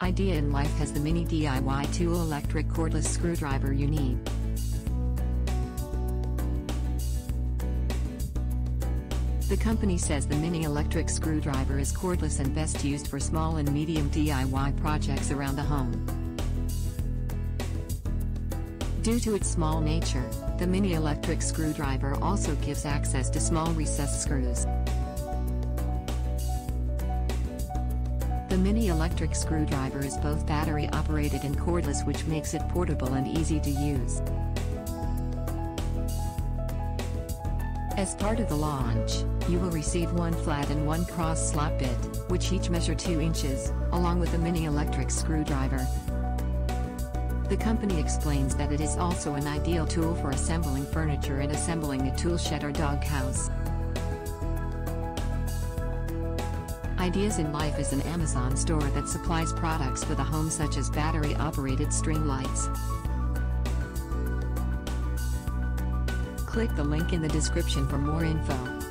Idea in Life has the mini DIY tool electric cordless screwdriver you need. The company says the mini electric screwdriver is cordless and best used for small and medium DIY projects around the home. Due to its small nature, the mini electric screwdriver also gives access to small recessed screws. The mini electric screwdriver is both battery operated and cordless, which makes it portable and easy to use. As part of the launch, you will receive one flat and one cross slot bit, which each measure 2 inches, along with a mini electric screwdriver. The company explains that it is also an ideal tool for assembling furniture and assembling a tool shed or doghouse. Ideas in Life is an Amazon store that supplies products for the home such as battery-operated string lights. Click the link in the description for more info.